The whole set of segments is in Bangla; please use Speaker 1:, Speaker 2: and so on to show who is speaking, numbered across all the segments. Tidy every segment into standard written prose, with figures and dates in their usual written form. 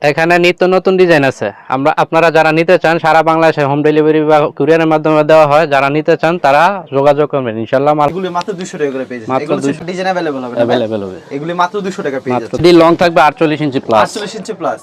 Speaker 1: এখানে নিত্য নতুন ডিজাইন আছে। আপনারা যারা নিতে চান সারা বাংলাদেশে হোম ডেলিভারি বা কুরিয়ারের মাধ্যমে দেওয়া হয়। যারা নিতে চান তারা যোগাযোগ করবেন ইনশাআল্লাহ।
Speaker 2: এগুলি মাত্র 200 টাকা করে পেয়ে যাবেন।
Speaker 1: মাত্র
Speaker 2: এগুলো ডিজাইন अवेलेबल হবে না?
Speaker 1: अवेलेबल হবে।
Speaker 2: এগুলি মাত্র 200 টাকা পেয়ে যাবেন।
Speaker 1: ডি লং থাকবে 48 ইঞ্চি প্লাস।
Speaker 2: 48 ইঞ্চি প্লাস।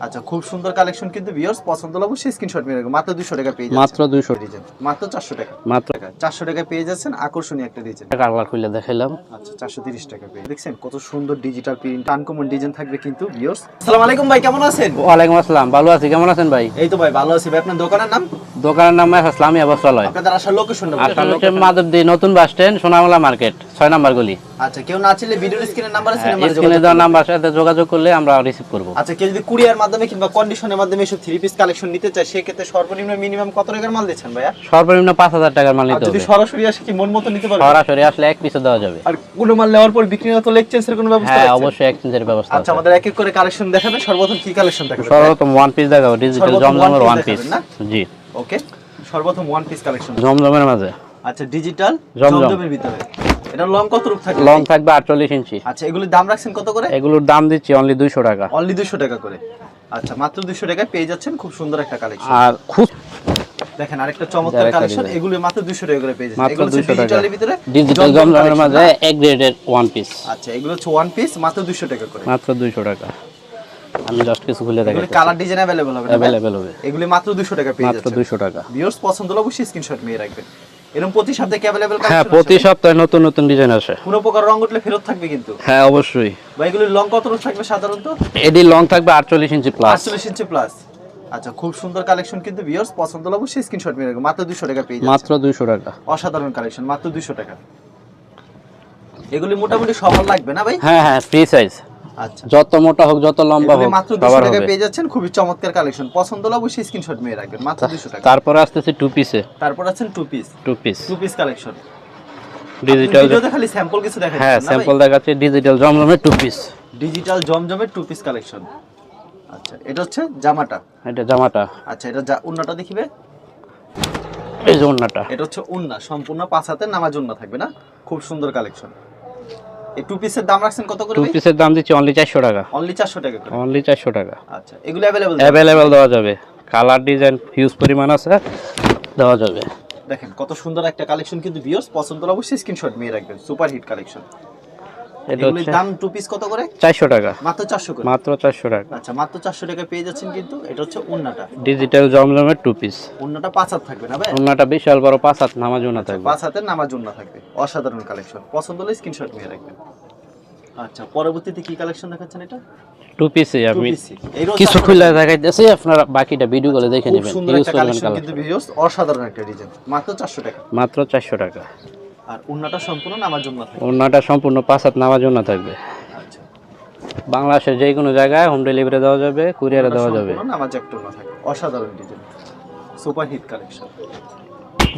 Speaker 2: আচ্ছা, খুব সুন্দর কালেকশন কিন্তু ভিউয়ার্স, পছন্দ হলে অবশ্যই স্ক্রিনশট নিয়ে রাখবেন। মাত্র 200 টাকা পেয়ে যাবেন।
Speaker 1: মাত্র 200
Speaker 2: ডিজাইন মাত্র 400 টাকা।
Speaker 1: মাত্র
Speaker 2: 400 টাকা পেয়ে যাচ্ছেন আকর্ষণীয় একটা ডিজাইন।
Speaker 1: কালার খুলে দেখাইলাম।
Speaker 2: আচ্ছা, 430 টাকা পেয়ে দেখছেন কত সুন্দর ডিজিটাল প্রিন্ট আনকমন ডিজাইন থাকবে কিন্তু ভিউয়ার্স। আসসালামু আলাইকুম ভাই, কেমন আছেন?
Speaker 1: ওয়ালাইকুম আসসালাম, ভালো আছি। কেমন আছেন ভাই?
Speaker 2: এই তো ভাই ভালো আছি ভাই। আপনার দোকানের নাম?
Speaker 1: দোকানের নাম ইসলামিয়া বস্ত্রালয়।
Speaker 2: আপনাদের আসার লোকেশনটা বলুন।
Speaker 1: আসলে হচ্ছে মাধবদী নতুন বাস স্ট্যান্ড, সোনামুলা মার্কেট, 6 নম্বর গলি।
Speaker 2: আচ্ছা, কেউ না চাইলে ভিডিওর স্ক্রিনের নাম্বার আছে, নাম্বারে
Speaker 1: স্ক্রিনে দেওয়া নাম্বার সাথে যোগাযোগ করলে আমরা রিসিভ করব।
Speaker 2: আচ্ছা, কেউ যদি কুরিয়ার মাধ্যমে কিংবা কন্ডিশনের মাধ্যমে এসব থ্রি পিস কালেকশন নিতে চায় সেক্ষেত্রে সর্বনিম্ন মিনিমাম কত টাকার মাল দিচ্ছেন ভাইয়া?
Speaker 1: সর্বনিম্ন 5000 টাকার মাল নিতে হবে।
Speaker 2: যদি সরাসরি আসে কি মন মতো নিতে পারবে?
Speaker 1: সরাসরি আসলে এক পিসও দেওয়া যাবে।
Speaker 2: আর কোনো মাল নেওয়ার পর বিক্রি না হলে এক্সচেঞ্জের কোনো ব্যবস্থা আছে?
Speaker 1: হ্যাঁ, অবশ্যই এক্সচেঞ্জের ব্যবস্থা আছে।
Speaker 2: আচ্ছা, আমাদের এক এক করে কালেকশন দেখাবেন। সর্বপ্রথম কি কালেকশন দেখাবেন?
Speaker 1: সর্বপ্রথম ওয়ান পিস দেখাবো, ডিজিটাল জমজমের ওয়ান পিস। জি,
Speaker 2: ওকে, সর্বপ্রথম ওয়ান পিস কালেকশন
Speaker 1: জমজমের মাঝে।
Speaker 2: আচ্ছা, ডিজিটাল
Speaker 1: জমজম।
Speaker 2: জমজমের ভিতরে এটা লং কত রূপ থাকবে?
Speaker 1: লং থাকবে 48 ইঞ্চি।
Speaker 2: আচ্ছা, এগুলোর দাম রাখছেন কত করে?
Speaker 1: এগুলোর দাম দিচ্ছি অনলি 200 টাকা।
Speaker 2: অনলি 200 টাকা করে। আচ্ছা, মাত্র 200 টাকায় পেয়ে যাচ্ছেন খুব সুন্দর একটা কালেকশন।
Speaker 1: আর খুব
Speaker 2: দেখেন আরেকটা চমৎকার কালেকশন, এগুলো মাত্র 200 টাকা করে পেয়ে যাচ্ছেন।
Speaker 1: মাত্র
Speaker 2: এগুলো
Speaker 1: 200 টাকা
Speaker 2: ডিজিটালের ভিতরে
Speaker 1: ডিজিটাল জমজমের মাঝে এক গ্রেডের ওয়ান পিস।
Speaker 2: আচ্ছা, এগুলো হচ্ছে ওয়ান পিস মাত্র 200 টাকা করে।
Speaker 1: মাত্র 200 টাকা। আমি জাস্ট কিছু খুলে দেখাই।
Speaker 2: এগুলো কালার ডিজাইন अवेलेबल হবে না?
Speaker 1: अवेलेबल হবে।
Speaker 2: এগুলো মাত্র 200 টাকা পেয়ে যাচ্ছেন।
Speaker 1: মাত্র 200 টাকা।
Speaker 2: ভিউয়ার্স পছন্দ হলে অবশ্যই স্ক্রিনশট নিয়ে রাখবেন। এরকম প্রতি সপ্তাহে কি अवेलेबल কালেকশন?
Speaker 1: হ্যাঁ, প্রতি সপ্তাহে নতুন নতুন ডিজাইন আসে।
Speaker 2: কোনো প্রকার রং উঠলে ফেরত থাকবে কিন্তু?
Speaker 1: হ্যাঁ, অবশ্যই।
Speaker 2: ভাই, এগুলো লং কত রূপ থাকবে সাধারণত?
Speaker 1: এডি লং থাকবে 48 ইঞ্চি প্লাস।
Speaker 2: 48 ইঞ্চি প্লাস। আচ্ছা, খুব সুন্দর কালেকশন কিন্তু ভিউয়ার্স, পছন্দ হলে অবশ্যই স্ক্রিনশট নিয়ে রাখবেন। মাত্র 200 টাকা পেয়ে যাচ্ছেন।
Speaker 1: মাত্র 200 টাকা।
Speaker 2: অসাধারণ কালেকশন, মাত্র 200 টাকা। এগুলি মোটামুটি সবার লাগবে না ভাই?
Speaker 1: হ্যাঁ হ্যাঁ, ফ্রি সাইজ।
Speaker 2: আচ্ছা,
Speaker 1: যত মোটা হোক যত লম্বা হোক
Speaker 2: মাত্র 200 টাকা পেয়ে যাচ্ছেন। খুবই চমৎকার কালেকশন, পছন্দ হলে অবশ্যই স্ক্রিনশট নিয়ে রাখবেন। মাত্র 200 টাকা।
Speaker 1: তারপরে আসতেছে টু পিসে।
Speaker 2: তারপর আছেন two piece.
Speaker 1: Two piece
Speaker 2: collection
Speaker 1: digital.
Speaker 2: ভিডিওতে খালি স্যাম্পল কিছু দেখাচ্ছেন
Speaker 1: হ্যাঁ,
Speaker 2: না ভাই?
Speaker 1: স্যাম্পল দেখাচ্ছি ডিজিটাল জমজমের টু পিস।
Speaker 2: ডিজিটাল জমজমের টু পিস কালেকশন। আচ্ছা, এটা হচ্ছে জামাটা।
Speaker 1: এটা জামাটা।
Speaker 2: আচ্ছা, এটা উন্নাটা দেখিবে।
Speaker 1: এই যে ওন্নাটা।
Speaker 2: এটা হচ্ছে উন্না, সম্পূর্ণ 5 হাতের নামাজ উন্না থাকবে না? খুব সুন্দর কালেকশন। এই টু পিসের দাম রাখছেন কত করে
Speaker 1: টু
Speaker 2: ভাই?
Speaker 1: পিসের দাম দিচ্ছি অনলি 400 টাকা।
Speaker 2: অনলি 400 টাকা করে।
Speaker 1: অনলি 400 টাকা।
Speaker 2: আচ্ছা, এগুলো
Speaker 1: अवेलेबल দেওয়া যাবে। কালার ডিজাইন হিউজ পরিমাণ আছে, দেওয়া যাবে।
Speaker 2: দেখেন কত সুন্দর একটা কালেকশন কিন্তু ভিউয়ার্স, পছন্দ হলে অবশ্যই স্ক্রিনশট নিয়ে রাখবেন। Super hit collection.
Speaker 1: এটা
Speaker 2: এগুলোর
Speaker 1: হচ্ছে
Speaker 2: দাম টু পিস কত করে?
Speaker 1: 400 টাকা।
Speaker 2: মাত্র 400 করে।
Speaker 1: মাত্র 400 টাকা।
Speaker 2: আচ্ছা, মাত্র 400 টাকা পেয়ে যাচ্ছেন কিন্তু। এটা হচ্ছে উন্নাটা।
Speaker 1: ডিজিটাল জমজমের টু পিস।
Speaker 2: উন্নাটা 5 হাত থাকবে না ভাই?
Speaker 1: ওন্নাটা বিশাল বড় 5 হাত নামাজ ওন্না থাকবে।
Speaker 2: 5 হাতের নামাজ উন্না থাকবে। অসাধারণ কালেকশন, পছন্দ হলে স্ক্রিনশট নিয়ে রাখবেন। আচ্ছা, পরবর্তীতে কি কালেকশন দেখাচ্ছেন? এটা
Speaker 1: টু পিসে আমি
Speaker 2: এই রোজ
Speaker 1: কিছু খুলে দেখাইতেছি, আপনারা বাকিটা ভিডিও করে দেখে
Speaker 2: খুব
Speaker 1: নেবেন।
Speaker 2: সুন্দর
Speaker 1: ইউজ
Speaker 2: একটা
Speaker 1: করবেন
Speaker 2: কালেকশন
Speaker 1: কালার।
Speaker 2: কিন্তু ভিউয়ার্স, অসাধারণ একটা ডিজাইন। মাত্র 400 টাকা।
Speaker 1: মাত্র 400 টাকা।
Speaker 2: আর উন্নাটা সম্পূর্ণ নামাজ উন্না থাকবে।
Speaker 1: ওন্নাটা সম্পূর্ণ 5 হাত নামাজ ওন্না থাকবে।
Speaker 2: আচ্ছা,
Speaker 1: বাংলাদেশের যে কোনো জায়গায় হোম ডেলিভারি দেওয়া যাবে, কুরিয়ারে দেওয়া যাবে।
Speaker 2: সম্পূর্ণ নামাজ একটা উন্না থাকবে। অসাধারণ ডিজাইন, সুপার হিট কালেকশন।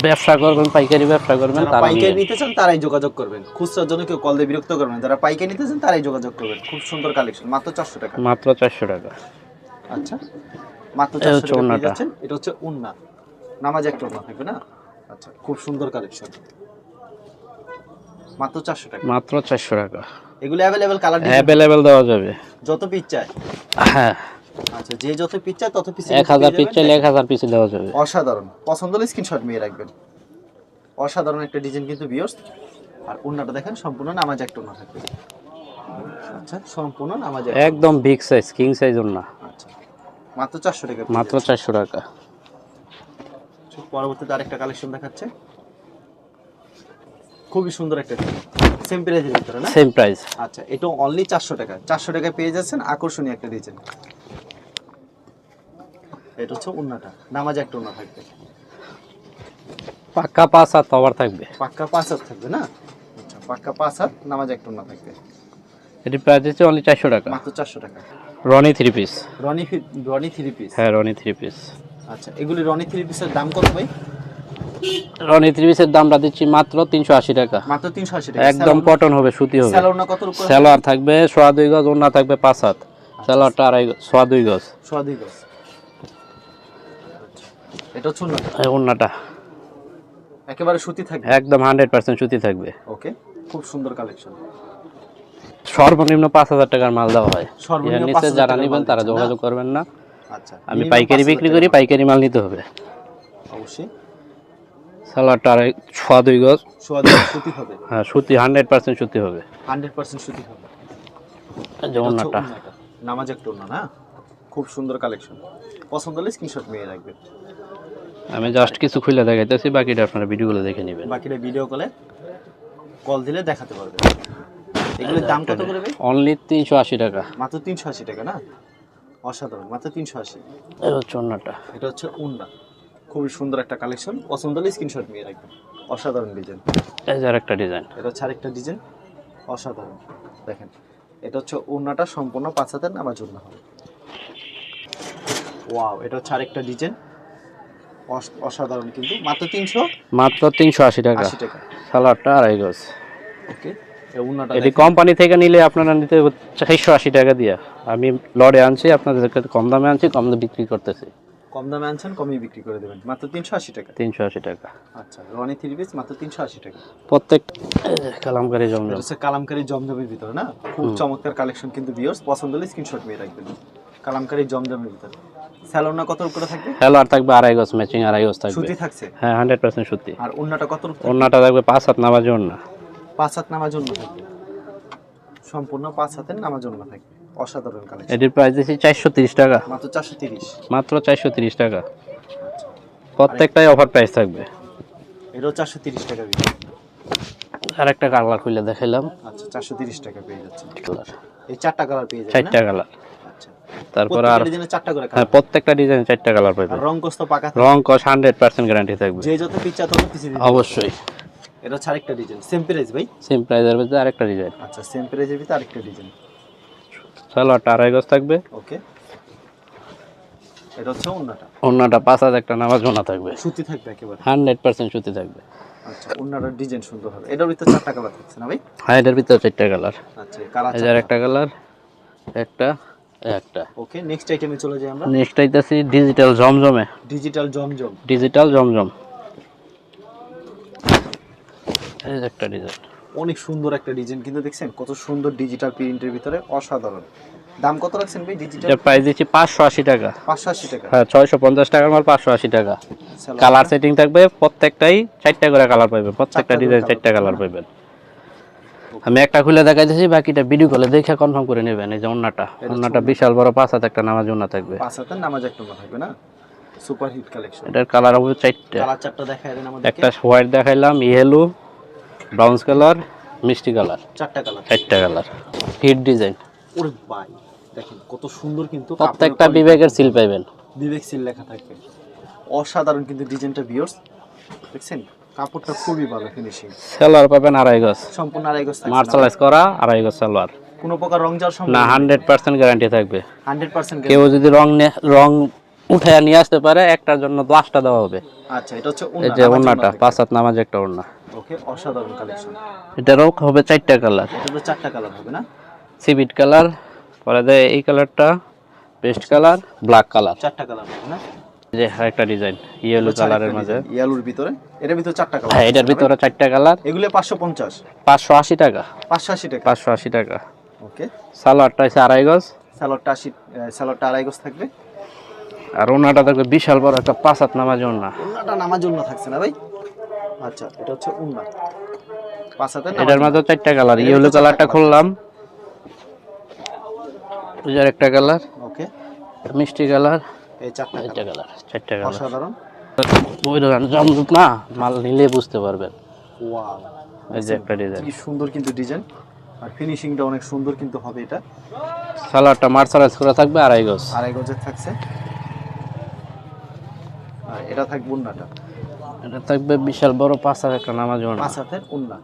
Speaker 1: ব্যবসা করবেন, পাইকারি ব্যবসা করবেন,
Speaker 2: যারা
Speaker 1: তারা
Speaker 2: পাইকারি নিতে চান তারাই যোগাযোগ করবেন। খুচরার জন্য কেউ কল দিয়ে বিরক্ত করবেন না। যারা পাইকারি নিতে চান তারাই যোগাযোগ করবেন। খুব সুন্দর কালেকশন, মাত্র 400 টাকা।
Speaker 1: মাত্র 400 টাকা।
Speaker 2: আচ্ছা, মাত্র 400 টাকা পেয়ে যাচ্ছেন। এটা হচ্ছে উন্না, নামাজ একটা উন্না থাকবে না? আচ্ছা, খুব সুন্দর কালেকশন, মাত্র 400 টাকা।
Speaker 1: মাত্র 400 টাকা।
Speaker 2: এগুলো अवेलेबल কালার ডিজাইন
Speaker 1: अवेलेबल দেওয়া যাবে।
Speaker 2: যত পিস চায়।
Speaker 1: হ্যাঁ,
Speaker 2: আচ্ছা, যে যত পিস চায় তত পিস।
Speaker 1: 1000 পিস চাইলে 1000 পিস দেওয়া যাবে।
Speaker 2: অসাধারণ, পছন্দ হলে স্ক্রিনশট নিয়ে রাখবেন। অসাধারণ একটা ডিজাইন কিন্তু ভিউয়ার্স। আর উন্নাটা দেখেন সম্পূর্ণ নামাজ একটা উন্না থাকবে। আচ্ছা, সম্পূর্ণ নামাজ একটা।
Speaker 1: একদম বিগ সাইজ, কিং সাইজ ওন্না।
Speaker 2: আচ্ছা, মাত্র 400 টাকা।
Speaker 1: মাত্র 400 টাকা।
Speaker 2: পরবর্তীতে আরেকটা কালেকশন দেখাচ্ছে, খুবই সুন্দর একটা সেম প্রাইসের ভিতরে না?
Speaker 1: Same price.
Speaker 2: আচ্ছা, এটা অনলি 400 টাকা। 400 টাকায় পেয়ে যাচ্ছেন আকর্ষণীয় একটা ডিজাইন। এটা হচ্ছে উন্নাটা, নামাজ একটা উন্না থাকবে।
Speaker 1: পাক্কা 5 হাত কভার থাকবে।
Speaker 2: পাক্কা 5 হাত থাকবে না? আচ্ছা, পাক্কা 5 হাত নামাজ একটা উন্না থাকবে।
Speaker 1: এটি প্রাইস হচ্ছে অনলি 400 টাকা।
Speaker 2: মাত্র 400 টাকা।
Speaker 1: রনি 3 পিস।
Speaker 2: রনি 3 পিস।
Speaker 1: হ্যাঁ, রনি 3 পিস।
Speaker 2: আচ্ছা, এগুলি রনি 3 পিসের দাম কত ভাই?
Speaker 1: রনি 3 পিসের দামটা দিচ্ছি মাত্র 380 টাকা।
Speaker 2: মাত্র 380 টাকা।
Speaker 1: একদম কটন হবে, সুতি হবে।
Speaker 2: সেলোনা কত উপরে?
Speaker 1: সেলোয়ার থাকবে 2.5 গজ, ওন্না থাকবে 5 হাত। সেলোয়ারটা 2.5 গজ।
Speaker 2: 2.5 গজ। এটা হচ্ছে উন্নাটা।
Speaker 1: এই ওন্নাটা
Speaker 2: একেবারে সুতি থাকবে।
Speaker 1: একদম 100% সুতি থাকবে।
Speaker 2: ওকে, খুব সুন্দর কালেকশন।
Speaker 1: সর্বনিম্ন 5,000 টাকার মাল দেওয়া হয়। এর
Speaker 2: সর্বনিম্ন
Speaker 1: নিচে
Speaker 2: 5,000
Speaker 1: যারা
Speaker 2: টাকার
Speaker 1: নেবেন
Speaker 2: মাল
Speaker 1: তারা
Speaker 2: দিচ্ছেন না?
Speaker 1: যোগাযোগ করবেন না।
Speaker 2: আচ্ছা,
Speaker 1: আমি
Speaker 2: minimum
Speaker 1: পাইকারি
Speaker 2: 5,000
Speaker 1: বিক্রি
Speaker 2: টাকার
Speaker 1: করি,
Speaker 2: মাল।
Speaker 1: পাইকারি মাল নিতে হবে।
Speaker 2: অবশ্যই
Speaker 1: সালোয়ারটা আর 2 গজ।
Speaker 2: সোয়া দুই সুতি হবে,
Speaker 1: হ্যাঁ, সুতি 100% সুতি হবে।
Speaker 2: 100% সুতি হবে।
Speaker 1: এই যে
Speaker 2: এটা হচ্ছে
Speaker 1: ওড়নাটা।
Speaker 2: ওড়নাটা, নামাজ একটা ওড়না না, খুব সুন্দর কালেকশন। পছন্দ হলে স্ক্রিনশট নিয়ে রাখবেন।
Speaker 1: আমি জাস্ট কিছু খুলে দেখাইতেছি, বাকিটা আপনারা ভিডিওগুলো দেখে নেবেন।
Speaker 2: বাকিটা ভিডিও কল দিলে দেখাতে পারবেন। এগুলোর দাম কত করে ভাই?
Speaker 1: অনলি 380 টাকা।
Speaker 2: মাত্র 380 টাকা না? অসাধারণ, মাত্র 380।
Speaker 1: এই হচ্ছে ওড়নাটা।
Speaker 2: এটা হচ্ছে ওড়না, খুবই সুন্দর একটা কালেকশন। পছন্দ হলে স্ক্রিনশট নিয়ে রাখবেন। অসাধারণ ডিজাইন।
Speaker 1: এই যে আরেকটা ডিজাইন।
Speaker 2: এটা হচ্ছে আরেকটা ডিজাইন, অসাধারণ। দেখেন, এটা হচ্ছে ওড়নাটা সম্পূর্ণ 5 হাতের নামাজ ওড়না হবে। ওয়াও, এটা হচ্ছে আরেকটা ডিজাইন, অসাধারণ কিন্তু। মাত্র
Speaker 1: 380 টাকা।
Speaker 2: 80 টাকা।
Speaker 1: সালোয়ারটা 2.5 গজ।
Speaker 2: ওকে, এই ওড়নাটা
Speaker 1: এটি কোম্পানি থেকে নিলে আপনারা নিতে 480 টাকা দিয়ে। আমি লড়ে আনছি, আপনাদের কাছে কম দামে আনছি, কম দামে বিক্রি করতেছি।
Speaker 2: কম দামে আনছেন, কমই বিক্রি করে দেবেন। মাত্র 380 টাকা।
Speaker 1: 380 টাকা।
Speaker 2: আচ্ছা, রনি 3 পিস মাত্র 380 টাকা।
Speaker 1: প্রত্যেক কালামকারী
Speaker 2: এটা
Speaker 1: জমজম।
Speaker 2: হচ্ছে কালামকারী জমজমের ভিতরে না, খুব চমৎকার কালেকশন কিন্তু ভিউয়ার্স। পছন্দ হলে স্ক্রিনশট নিয়ে রাখবেন। কালামকারী জমজমের ভিতরে স্যালোনা কত করে থাকবে?
Speaker 1: সালোয়ার থাকবে 2.5 গজ, ম্যাচিং 2.5 গজ থাকবে।
Speaker 2: সুতি থাকছে?
Speaker 1: হ্যাঁ, 100% সুতি।
Speaker 2: আর ওন্নাটা কত থাকবে?
Speaker 1: ওড়নাটা থাকবে 5 হাত নামাজি ওড়না।
Speaker 2: 5 হাত নামার জন্য থাকবে, সম্পূর্ণ 5 হাতের নামার জন্য থাকবে। অসাধারণ কালেকশন।
Speaker 1: এটির প্রাইস দিচ্ছি 430 টাকা।
Speaker 2: মাত্র 430।
Speaker 1: মাত্র 430 টাকা।
Speaker 2: আচ্ছা,
Speaker 1: প্রত্যেকটাই অফার প্রাইস থাকবে।
Speaker 2: এটাও 430 টাকা ভিতরে।
Speaker 1: আরেকটা কালার খুলে দেখাইলাম।
Speaker 2: আচ্ছা, 430 টাকা পেয়ে যাচ্ছে।
Speaker 1: কালার
Speaker 2: এই 4টা কালার পেয়ে যাবেন না?
Speaker 1: 4টা কালার।
Speaker 2: আচ্ছা,
Speaker 1: তারপর আর
Speaker 2: ডিজাইনে 4টা করে
Speaker 1: হ্যাঁ,
Speaker 2: কালার।
Speaker 1: প্রত্যেকটা ডিজাইন 4টা কালার পাবেন।
Speaker 2: আর রং কষ্ট পাকা থাকবে?
Speaker 1: রং কস 100% গ্যারান্টি থাকবে।
Speaker 2: যে যত পিচা তত পিছে দিতে হবে।
Speaker 1: অবশ্যই।
Speaker 2: এটা হচ্ছে আরেকটা ডিজাইন, সেম প্রাইস ভাই?
Speaker 1: সেম প্রাইসের মধ্যে আরেকটা ডিজাইন।
Speaker 2: আচ্ছা, সেম প্রাইসের ভিতরে আরেকটা ডিজাইন।
Speaker 1: সালোয়ারটা 2.5 গজ থাকবে।
Speaker 2: ওকে, এটা হচ্ছে ওন্নাটা।
Speaker 1: ওড়নাটা 5 হাত একটা নামাজ ওড়না থাকবে।
Speaker 2: সুতি থাকবে একেবারে?
Speaker 1: 100% সুতি থাকবে।
Speaker 2: আচ্ছা, ওন্নাটার ডিজাইন সুন্দর হবে। এটার ভিতরে 4টা কালার থাকছে না ভাই?
Speaker 1: হ্যাঁ, এটার ভিতরে 4টা কালার।
Speaker 2: আচ্ছা, কালার
Speaker 1: এই যে আরেকটা কালার, একটা, একটা।
Speaker 2: ওকে, নেক্সট আইটেমে চলে যাই আমরা।
Speaker 1: নেক্সট আইতাছি ডিজিটাল জমজমে।
Speaker 2: ডিজিটাল জমজম।
Speaker 1: ডিজিটাল জমজম। এই যে একটা ডিজাইন।
Speaker 2: অনেক সুন্দর একটা ডিজাইন কিন্তু, দেখছেন কত সুন্দর ডিজিটাল প্রিন্টের ভিতরে, অসাধারণ। দাম কত রাখছেন ভাই ডিজিটাল?
Speaker 1: এটার প্রাইস দিচ্ছি 580 টাকা।
Speaker 2: 580 টাকা।
Speaker 1: হ্যাঁ, 650 টাকার মাল 580 টাকা।
Speaker 2: সালোয়ার
Speaker 1: কালার সেটিং থাকবে, প্রত্যেকটাই 4টা করে কালার পাবেন। প্রত্যেকটা ডিজাইন 4টা কালার পাবেন। আমি একটা খুলে দেখাইতেছি, বাকিটা ভিডিও কলে দেখে কনফার্ম করে নেবেন। এই যে ওড়নাটা, ওড়নাটা বিশাল বড় 5 হাত একটা নামাজ ওড়না থাকবে।
Speaker 2: 5 হাতের নামাজ একটা থাকবে না? Super hit collection.
Speaker 1: এটার কালার হবে 4টা।
Speaker 2: কালার 4টা দেখায় দেন আমাদেরকে।
Speaker 1: একটা হোয়াইট দেখাইলাম, ইয়েলো, ব্রাউন কালার, মিষ্টি কালার।
Speaker 2: 4টা কালার।
Speaker 1: 4টা কালার। Hit design.
Speaker 2: ওরে ভাই, দেখেন কত সুন্দর কিন্তু।
Speaker 1: প্রত্যেকটা বিবেকের সিল পাইবেন।
Speaker 2: বিবেক সিল লেখা থাকবে। অসাধারণ কিন্তু ডিজাইনটা ভিউয়ার্স, দেখছেন কাপড়টা খুবই ভালো ফিনিশিং।
Speaker 1: সালোয়ার পাবেন 2.5 গজ।
Speaker 2: সম্পূর্ণ আড়াই গজ থাকছে।
Speaker 1: মার্শালাইজ করা 2.5 গজ সালোয়ার।
Speaker 2: কোনো প্রকার রং যাওয়ার
Speaker 1: না,
Speaker 2: সম্ভাবনা?
Speaker 1: 100% গ্যারান্টি থাকবে।
Speaker 2: 100%
Speaker 1: কেউ যদি রং উঠায় নিয়ে আসতে পারে, একটার জন্য 10টা দেওয়া হবে।
Speaker 2: আচ্ছা, এটা হচ্ছে
Speaker 1: এই যে ওড়নাটা 5 হাত নামাজ একটা ওড়না।
Speaker 2: ওকে, অসাধারণ কালেকশন।
Speaker 1: এটারও হবে 4টা কালার।
Speaker 2: এটা তো 4টা কালার হবে না?
Speaker 1: সিভিট কালার, পরে দেয় এই কালারটা, পেস্ট কালার, ব্ল্যাক কালার।
Speaker 2: 4টা কালার হবে না?
Speaker 1: যে আরেকটা ডিজাইন ইয়েলো কালারের মাঝে।
Speaker 2: ইয়েলোর ভিতরে, এর ভিতরে 4টা কালার।
Speaker 1: হ্যাঁ, এটার ভিতরে 4টা কালার।
Speaker 2: এগুলো 550।
Speaker 1: 580 টাকা।
Speaker 2: 580 টাকা।
Speaker 1: 580 টাকা।
Speaker 2: ওকে,
Speaker 1: সালোয়ারটা হচ্ছে 2.5 গজ।
Speaker 2: সালোয়ারটা আড়াই গজ থাকবে।
Speaker 1: আর ওড়নাটা থাকবে বিশাল বড় একটা 5 হাত নামাজ ওড়না।
Speaker 2: ওন্নাটা নামার জন্য থাকছে না ভাই? আচ্ছা, এটা হচ্ছে ওন্না 5 হাতের।
Speaker 1: এটার মাঝে 4টা কালার। ইয়েলো কালারটা খুললাম, ওই যে একটা কালার,
Speaker 2: ওকে,
Speaker 1: মিষ্টি কালার,
Speaker 2: এই 4টা
Speaker 1: কালার, 4টা কালার।
Speaker 2: অসাধারণ।
Speaker 1: ওই দোকান জমজম না, মাল নিলে বুঝতে পারবেন।
Speaker 2: ওয়াও,
Speaker 1: এই যে একটা ডিজাইন।
Speaker 2: কি সুন্দর কিন্তু ডিজাইন, আর ফিনিশিংটা অনেক সুন্দর কিন্তু হবে। এটা
Speaker 1: সালোয়ারটা মার্শালাইজ করা থাকবে 2.5 গজ।
Speaker 2: আড়াই গজের থাকছে। আর এটা থাকবে ওন্নাটা।
Speaker 1: এটা থাকবে বিশাল বড় 5 হাত একটা নামাজ ওড়না।
Speaker 2: 5 হাতের ওন্না,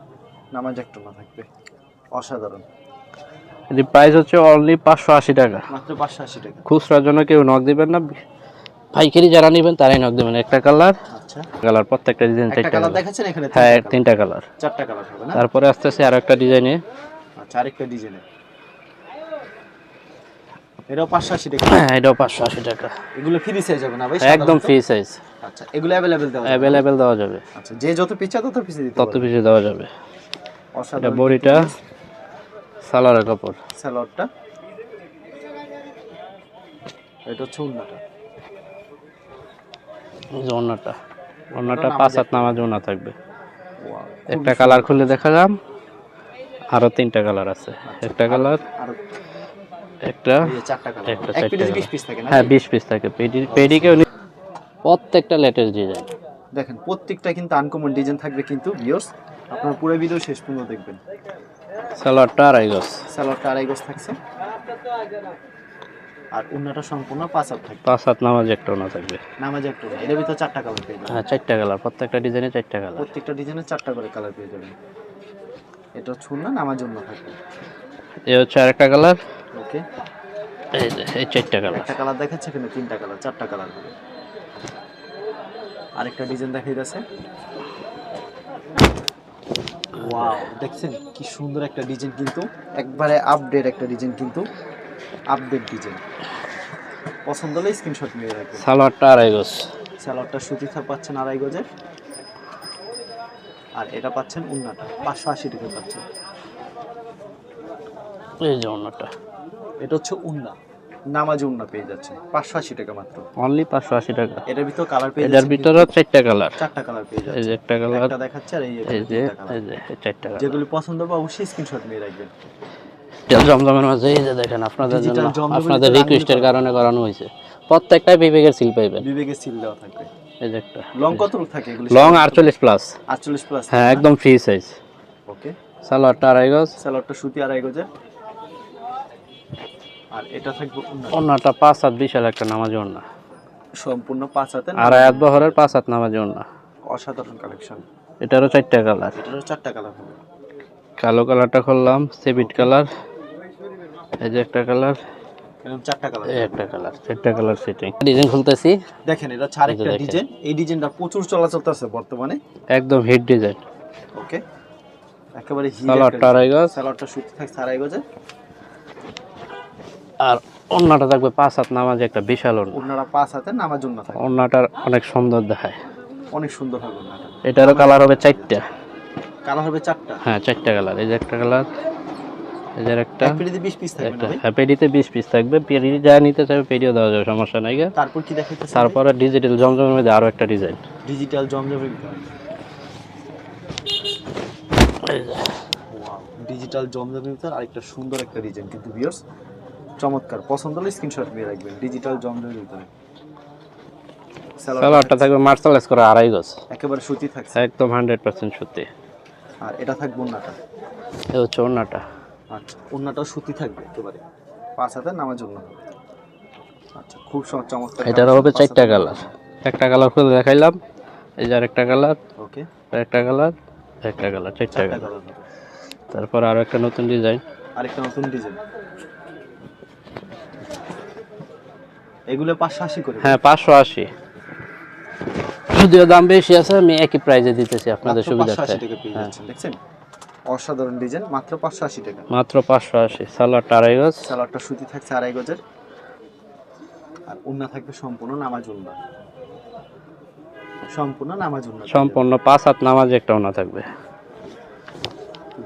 Speaker 2: নামাজ একটা না থাকবে। অসাধারণ।
Speaker 1: এর প্রাইস হচ্ছে অনলি 580 টাকা।
Speaker 2: মাত্র 580 টাকা।
Speaker 1: খুচরার জন্য কেউ নক দিবেন না, পাইকারি যারা নেবেন তারাই নক দিবেন। একটা কালার,
Speaker 2: আচ্ছা,
Speaker 1: কালার প্রত্যেকটা ডিজাইন
Speaker 2: একটা
Speaker 1: 4টা
Speaker 2: কালার
Speaker 1: কালার।
Speaker 2: দেখাচ্ছেন এখানে?
Speaker 1: হ্যাঁ, 3টা কালার।
Speaker 2: 4টা কালার হবে না?
Speaker 1: তারপরে আসতেছে আরো একটা ডিজাইনে।
Speaker 2: আচ্ছা, আরেকটা ডিজাইনে। এটাও 580 টাকা।
Speaker 1: হ্যাঁ, এটাও 580 টাকা।
Speaker 2: এগুলো ফ্রি সাইজ হবে না ভাই?
Speaker 1: একদম ফ্রি সাইজ।
Speaker 2: আচ্ছা, এগুলো अवेलेबल দেওয়া যাবে?
Speaker 1: অ্যাভেলেবেল দেওয়া যাবে।
Speaker 2: আচ্ছা, যে যত পিছা তত পিছে দিতে
Speaker 1: তত
Speaker 2: পারবে।
Speaker 1: পিছে দেওয়া যাবে। এটা
Speaker 2: অসাধারণ।
Speaker 1: বডিটা সালোয়ারের কাপড়।
Speaker 2: সালোয়ারটা, এটা হচ্ছে উন্নাটা।
Speaker 1: এই যে ওড়নাটা, ওড়নাটা 5 হাত নামাজ ওড়না থাকবে।
Speaker 2: Wow,
Speaker 1: একটা কালার খুলে দেখালাম, আরো 3টা কালার আছে। একটা কালার,
Speaker 2: আর
Speaker 1: একটা,
Speaker 2: এই যে চারটা কালার,
Speaker 1: একটা,
Speaker 2: এক পিসে 20
Speaker 1: চারটা।
Speaker 2: পিস থাকে না?
Speaker 1: হ্যাঁ 20 পিস থাকে। পেডিকেও প্রত্যেকটা লেটেস্ট ডিজাইন।
Speaker 2: দেখেন প্রত্যেকটা কিন্তু আনকমন ডিজাইন থাকবে কিন্তু ভিউয়ার্স, আপনারা পুরো ভিডিও শেষ পর্যন্ত দেখবেন।
Speaker 1: সালোয়ারটা 2.5 গজ,
Speaker 2: সালোয়ারটা 2.5 গজ থাকছে, আর উন্নাটা সম্পূর্ণ 5 হাত থাকবে।
Speaker 1: 5 হাত নামাজ একটা ওড়না থাকবে।
Speaker 2: নামাজে একটা উন্না, এর ভিতর চারটা কালার পেয়ে যাবেন।
Speaker 1: হ্যাঁ 4টা কালার, প্রত্যেকটা ডিজাইনে 4টা কালার।
Speaker 2: প্রত্যেকটা ডিজাইনে 4টা করে কালার পেয়ে যাবেন। এটা হচ্ছে উন্না, নামাজ উন্না থাকবে।
Speaker 1: এই হচ্ছে আরেকটা কালার।
Speaker 2: ওকে,
Speaker 1: এই যে এই 4টা কালার।
Speaker 2: একটা কালার দেখাচ্ছে, এখানে 3টা কালার, 4টা কালার হবে। আরেকটা ডিজাইন দেখাইতেছে। ওয়াও, দেখছেন কি সুন্দর একটা ডিজাইন, কিন্তু একবারে আপডেট একটা ডিজাইন, কিন্তু আপডেট ডিজাইন। পছন্দ হলে স্ক্রিনশট নিয়ে রাখবেন।
Speaker 1: সালোয়ারটা 2.5 গজ।
Speaker 2: সালোয়ারটা সুতি পাচ্ছেন 2.5 গজের, আর এটা পাচ্ছেন উন্নাটা 580 টাকা পাচ্ছেন।
Speaker 1: এই যে ওড়নাটা,
Speaker 2: এটা হচ্ছে উন্না, নামাজ উন্না পেয়ে যাচ্ছে 580 টাকা মাত্র।
Speaker 1: অনলি 580 টাকা।
Speaker 2: এটার ভিতর কালার পেয়ে
Speaker 1: এটার
Speaker 2: যাচ্ছে,
Speaker 1: ভিতরে 4টা কালার।
Speaker 2: 4টা কালার পেয়ে
Speaker 1: এই
Speaker 2: যাচ্ছে।
Speaker 1: যে একটা কালার,
Speaker 2: একটা দেখাচ্ছে, আর এই
Speaker 1: এই যে,
Speaker 2: 3টা কালার।
Speaker 1: এই যে 4টা কালার।
Speaker 2: যেগুলো পছন্দ হবে অবশ্যই স্ক্রিনশট নিয়ে রাখবেন।
Speaker 1: জমজমের মাঝে এই যে দেখেন, আপনাদের জন্য,
Speaker 2: Digital জমজমের
Speaker 1: আপনাদের
Speaker 2: ভিতরে
Speaker 1: রিকোয়েস্টের
Speaker 2: রাঙানো
Speaker 1: কারণে করানো হয়েছে। প্রত্যেকটাই বিবেকের সিল পাইবেন।
Speaker 2: বিবেকের সিল দেওয়া থাকবে।
Speaker 1: এই যে একটা
Speaker 2: লং কত রূপ থাকে এগুলো?
Speaker 1: Long 48 plus.
Speaker 2: 48 প্লাস।
Speaker 1: হ্যাঁ একদম ফ্রি সাইজ।
Speaker 2: ওকে,
Speaker 1: সালোয়ারটা 2.5 গজ।
Speaker 2: সালোয়ারটা সুতি 2.5 গজের, আর এটা থাকবে উন্না,
Speaker 1: ওড়নাটা 5 হাত, বিশাল একটা নামাজি ওড়না।
Speaker 2: সম্পূর্ণ 5 হাতে,
Speaker 1: 2.5 হাত বহরের 5 হাত নামাজি ওড়না।
Speaker 2: অসাধারণ কালেকশন।
Speaker 1: এটারও 4টা কালার।
Speaker 2: এটারও 4টা কালার হবে।
Speaker 1: কালো কালারটা করলাম, সেভিট কালার। এই যে একটা কালার,
Speaker 2: এরকম 4টা কালার।
Speaker 1: এই একটা কালার, 4টা কালার সেটিং। ডিজাইন খুলতেছি,
Speaker 2: দেখেন এটা হচ্ছে আরেকটা
Speaker 1: দেখেন।
Speaker 2: ডিজাইন। এই ডিজাইনটা প্রচুর চলাচল আছে বর্তমানে।
Speaker 1: একদম হিট ডিজাইন।
Speaker 2: ওকে, একেবারে হিট।
Speaker 1: সালোয়ারটা 2.5 গজ,
Speaker 2: সালোয়ারটা সুতি থাকছে 2.5 গজের,
Speaker 1: আর ওড়নাটা থাকবে 5 হাত নামাজি একটা বিশাল ওড়না।
Speaker 2: ওন্নাটা 5 হাতে, নামাজ উন্না থাকে।
Speaker 1: ওড়নাটার অনেক সুন্দর দেখায়।
Speaker 2: অনেক সুন্দর হবে ওন্নাটা।
Speaker 1: এটারও কালার হবে 4টা।
Speaker 2: কালার হবে 4টা।
Speaker 1: হ্যাঁ 4টা কালার। এই যে একটা কালার, এই যে একটা,
Speaker 2: এক পিড়িতে 20 পিস থাকবে না
Speaker 1: একটা।
Speaker 2: ভাই?
Speaker 1: হ্যাঁ পেডিতে 20 পিস থাকবে। পেডি যা নিতে চাইবে পেডিও দেওয়া যাবে, সমস্যা নাই।
Speaker 2: তারপর কি দেখাইতেছে?
Speaker 1: তারপরে ডিজিটাল জমজমের মধ্যে আরো একটা ডিজাইন।
Speaker 2: ডিজিটাল জমজমের ভিতরে।
Speaker 1: এই যে
Speaker 2: ওয়াও, ডিজিটাল জমজমের ভিতরে আরেকটা সুন্দর একটা ডিজাইন, কিন্তু ভিউয়ার্স চমৎকার। পছন্দ হলে স্ক্রিনশট নিয়ে রাখবেন। ডিজিটাল জমজমের ভিতরে
Speaker 1: সালোয়ারটা থাকবে মার্শালাইজ করা 2.5 গজ।
Speaker 2: একেবারে সুতি থাকছে,
Speaker 1: একদম 100% সুতি।
Speaker 2: আর এটা থাকবে ওন্নাটা।
Speaker 1: এই হচ্ছে ওড়নাটা।
Speaker 2: আচ্ছা, ওন্নাটাও সুতি থাকবে একেবারে 5 হাতে, নামাজ উন্না। আচ্ছা, খুব চমৎকার।
Speaker 1: এটারও হবে 4টা কালার। একটা কালার খুলে দেখাইলাম, এই যে আরেকটা কালার,
Speaker 2: ওকে,
Speaker 1: একটা কালার, একটা কালার, 4টা
Speaker 2: 4টা
Speaker 1: কালার।
Speaker 2: কালার হবে।
Speaker 1: তারপর আরো একটা নতুন ডিজাইন।
Speaker 2: আরেকটা নতুন ডিজাইন। এগুলো 580 করে।
Speaker 1: হ্যাঁ 580। যদিও দাম বেশি আছে, আমি একই প্রাইসে দিতেছি আপনাদের
Speaker 2: মাত্র
Speaker 1: সুবিধার্থে।
Speaker 2: 580 টাকা পেয়ে যাচ্ছেন। দেখছেন অসাধারণ ডিজাইন, মাত্র 580 টাকা।
Speaker 1: মাত্র 580। সালোয়ারটা 2.5 গজ।
Speaker 2: সালোয়ারটা সুতি থাকছে 2.5 গজের, আর উন্না থাকবে সম্পূর্ণ নামাজ উন্না। সম্পূর্ণ নামাজ উন্না।
Speaker 1: সম্পূর্ণ 5 হাত নামাজ একটা ওড়না থাকবে।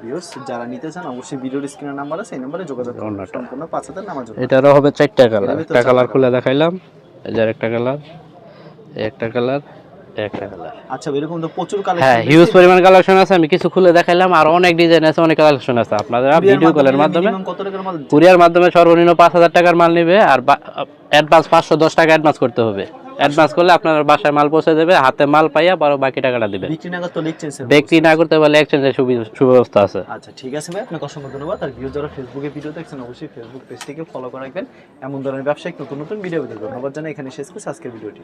Speaker 2: ভিউয়ার্স যারা নিতে চান অবশ্যই ভিডিওর স্ক্রিনের নাম্বার আছে, এই নম্বরে যোগাযোগ করুন।
Speaker 1: ওড়নাটা।
Speaker 2: সম্পূর্ণ 5 হাতের নামাজ উন্না।
Speaker 1: এটারও হবে 4টা কালার।
Speaker 2: এর ভিতর
Speaker 1: একটা
Speaker 2: 4টা
Speaker 1: কালার
Speaker 2: কালার।
Speaker 1: খুলে দেখাইলাম, এই যে আরেকটা কালার, এই একটা কালার, এই একটা কালার।
Speaker 2: আচ্ছা, এরকম তো প্রচুর
Speaker 1: হ্যাঁ
Speaker 2: কালেকশন।
Speaker 1: হিউজ পরিমাণ কালেকশন আছে। আমি কিছু খুলে দেখাইলাম, আর অনেক ডিজাইন আছে, অনেক কালেকশন আছে। আপনারা ভিডিও কলের মাধ্যমে,
Speaker 2: কত টাকার মাল?
Speaker 1: কুরিয়ার মাধ্যমে সর্বনিম্ন 5000 টাকার মাল নেবে, আর অ্যাডভান্স 510 টাকা অ্যাডভান্স করতে হবে। অ্যাডভান্স করলে আপনার বাসায় মাল পৌঁছে দেবে, হাতে মাল পাইয়া বাকি টাকাটা দিবেন।
Speaker 2: বিক্রি না করতে লিখছেন স্যার?
Speaker 1: বিক্রি না করতে পারলে এক্সচেঞ্জের সুব্যবস্থা আছে।
Speaker 2: আচ্ছা ঠিক আছে ভাই, আপনাকে অসংখ্য ধন্যবাদ। আর ভিউ যারা ফেসবুকে ভিডিও দেখছেন অবশ্যই ফেসবুক পেজটিকে ফলো করে রাখবেন। এমন ধরনের ব্যবসায়িক নতুন নতুন ভিডিও দেখবেন। ধন্যবাদ জানাই, এখানে শেষ করছি আজকের ভিডিওটি।